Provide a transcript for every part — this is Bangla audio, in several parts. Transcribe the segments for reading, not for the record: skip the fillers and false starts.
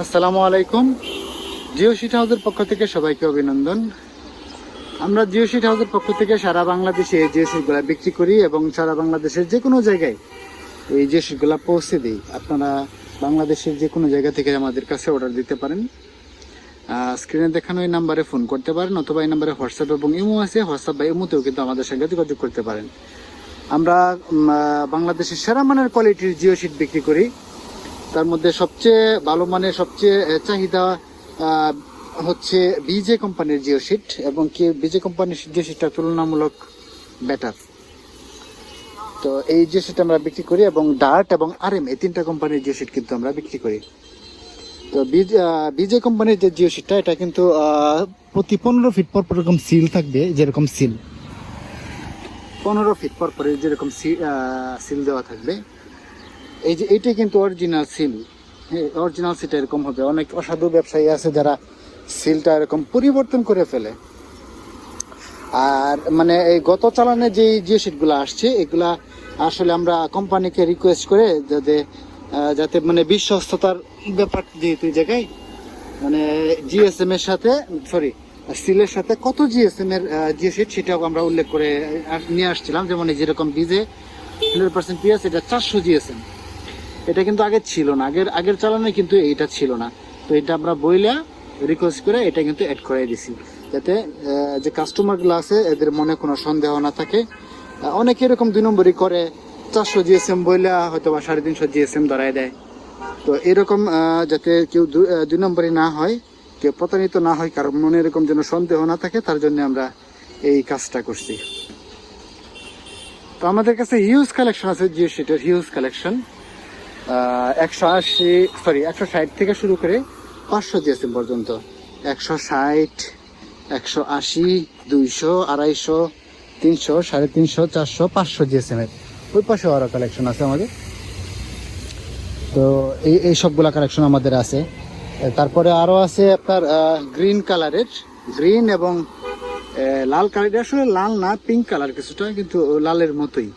আসসালামু আলাইকুম। জিও শিট হাউসের পক্ষ থেকে সবাইকে অভিনন্দন। আমরা জিও শিট হাউসের পক্ষ থেকে সারা বাংলাদেশে এই জিও শিটগুলা বিক্রি করি এবং সারা বাংলাদেশের যে কোনো জায়গায় এই জিও শিটগুলা পৌঁছে দিই। আপনারা বাংলাদেশের যে কোনো জায়গা থেকে আমাদের কাছে অর্ডার দিতে পারেন। স্ক্রিনে দেখানো এই নাম্বারে ফোন করতে পারেন, অথবা এই নাম্বারে হোয়াটসঅ্যাপ এবং ইমো আছে, হোয়াটসঅ্যাপ বা ইমোতেও কিন্তু আমাদের সঙ্গে যোগাযোগ করতে পারেন। আমরা বাংলাদেশের সেরা মানের কোয়ালিটির জিও শিট বিক্রি করি। তার মধ্যে সবচেয়ে ভালো মানের সবচেয়ে চাহিদা হচ্ছে বিজে কোম্পানির জিও শিট, এবং কি বিজে কোম্পানির জিও শিটটা তুলনামূলক বেটার। তো এই জিও শিট আমরা বিক্রি করি, এবং ডার্ট এবং আরএম এই তিনটা কোম্পানির জিও শিট কিন্তু আমরা বিক্রি করি। তো বিজে কোম্পানির যে জিও শিটটা, এটা কিন্তু প্রতি 15 ফিট পর এরকম সিল থাকবে, যেরকম সিল 15 ফিট পর যেরকম সিল দেওয়া থাকবে। এই যে এইটা কিন্তু অরিজিনাল সিল, অরিজিনাল সিলটা এরকম হবে। অনেক অসাধু ব্যবসায়ী আছে যারা সিলটা এরকম পরিবর্তন করে ফেলে। আর মানে এই গত চালানে যে জিও শিটগুলো আসছে, এগুলা আসলে আমরা কোম্পানিকে রিকোয়েস্ট করে যাতে মানে বিশ্বস্ততার ব্যাপার, যেহেতু এই জায়গায় মানে জিএসএম এর সাথে সিলের সাথে কত জিএসএম এর জিও শিট সেটাও আমরা উল্লেখ করে নিয়ে আসছিলাম। যেমন যেরকম বিজে 100% পিএস, এটা 400 জিএসএম, এটা কিন্তু আগে ছিল না, আগের চালানে কিন্তু এটা ছিল না। তো এটা আমরা বইলা রিকোয়েস্ট করে এটা কিন্তু অ্যাড করে দিছি, যাতে যে কাস্টমারগুলো আছে এদের মনে কোনো সন্দেহ না থাকে। অনেকে এরকম 2 নম্বরই করে, 400 জিএসএম বইলা হয়তো বা 350 জিএসএম ধরায় দেয়। তো এরকম যাতে কেউ 2 নম্বরই না হয়, কেউ প্রতারিত না হয়, কারণ মনে এরকম যেন সন্দেহ না থাকে, তার জন্য আমরা এই কাজটা করছি। তো আমাদের কাছে হিউজ কালেকশন আছে জিও শিটের, হিউজ কালেকশন। 160 থেকে শুরু করে 500 জিএসএম পর্যন্ত, 160, 180, 200, 250, 300, 350, 400, 500 জিএসএম এর ওই পাশে আরো কালেকশন আছে আমাদের। তো এই সবগুলা কালেকশন আমাদের আছে। তারপরে আরো আছে আপনার গ্রিন কালারের, গ্রিন এবং লাল কালার, আসলে লাল না, পিঙ্ক কালার কিছুটা, কিন্তু লালের মতোই।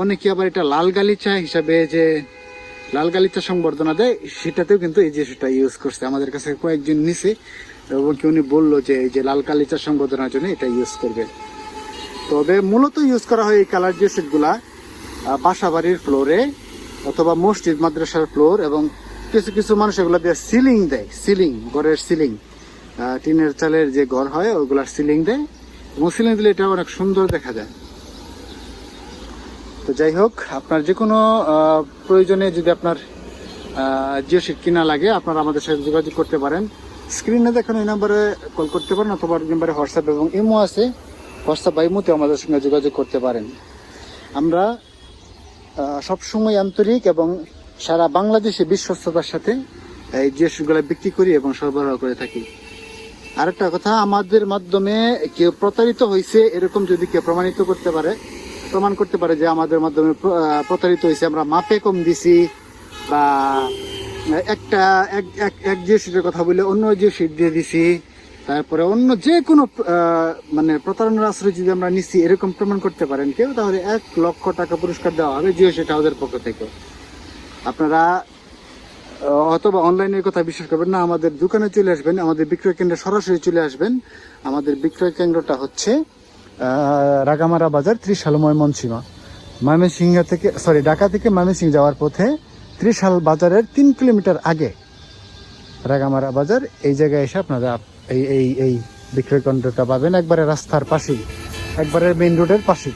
অনেকে আবার এটা লাল গালিচা হিসাবে, যে লাল গালিচা সংবর্ধনা দেয়, সেটাতেও কিন্তু এই জিনিসটা ইউজ করছে। আমাদের কাছে কয়েকজন নিছে এবং কি উনি বললো যে এই যে লাল গালিচা সংবর্ধনার জন্য এটা ইউজ করবে। তবে মূলত ইউজ করা হয় এই কালার জিও শিটগুলা বাসা বাড়ির ফ্লোরে অথবা মসজিদ মাদ্রাসার ফ্লোর, এবং কিছু কিছু মানুষ এগুলো দিয়ে সিলিং দেয়, সিলিং, ঘরের সিলিং, টিনের চালের যে ঘর হয় ওগুলার সিলিং দেয়, এবং সিলিং দিলে এটা অনেক সুন্দর দেখা যায়। তো যাই হোক, আপনার যে কোনো প্রয়োজনে যদি আপনার জিও শিট কিনা লাগে, আপনারা আমাদের সাথে যোগাযোগ করতে পারেন। স্ক্রিনে দেখানো এই নাম্বারে কল করতে পারেন, অথবা নাম্বারে হোয়াটসঅ্যাপ এবং ইমো আছে, হোয়াটসঅ্যাপ বা ইমোতে আমাদের সঙ্গে যোগাযোগ করতে পারেন। আমরা সবসময় আন্তরিক এবং সারা বাংলাদেশে বিশ্বস্ততার সাথে এই জিও শিটগুলো বিক্রি করি এবং সরবরাহ করে থাকি। আরেকটা কথা, আমাদের মাধ্যমে কেউ প্রতারিত হয়েছে এরকম যদি কেউ প্রমাণ করতে পারে যে আমাদের মাধ্যমে প্রতারিত হয়েছে, আমরা মাপে কম দিছি, বা এক জিও শিটের কথা বলে অন্য জিও শিট দিয়ে দিছি, তারপরে অন্য যে কোনো মানে প্রতারণার আশ্রয় যদি আমরা নিচ্ছি, এরকম প্রমাণ করতে পারেন কেউ, তাহলে 1 লক্ষ টাকা পুরস্কার দেওয়া হবে জিও শিট হাউসের পক্ষ থেকে। আপনারা অথবা অনলাইনের কথা বিশ্বাস করবেন না, আমাদের দোকানে চলে আসবেন, আমাদের বিক্রয় কেন্দ্রে সরাসরি চলে আসবেন। আমাদের বিক্রয় কেন্দ্রটা হচ্ছে রাগামারা বাজার, ত্রিশাল ময়মনসিংহ, ঢাকা থেকে ময়মনসিংহ যাওয়ার পথে ত্রিশাল বাজারের 3 কিলোমিটার আগে রাগামারা বাজার। এই জায়গায় এসে আপনারা এই বিক্রয় কেন্দ্রটা পাবেন, একবারে রাস্তার পাশেই, একবারে মেইন রোডের পাশেই।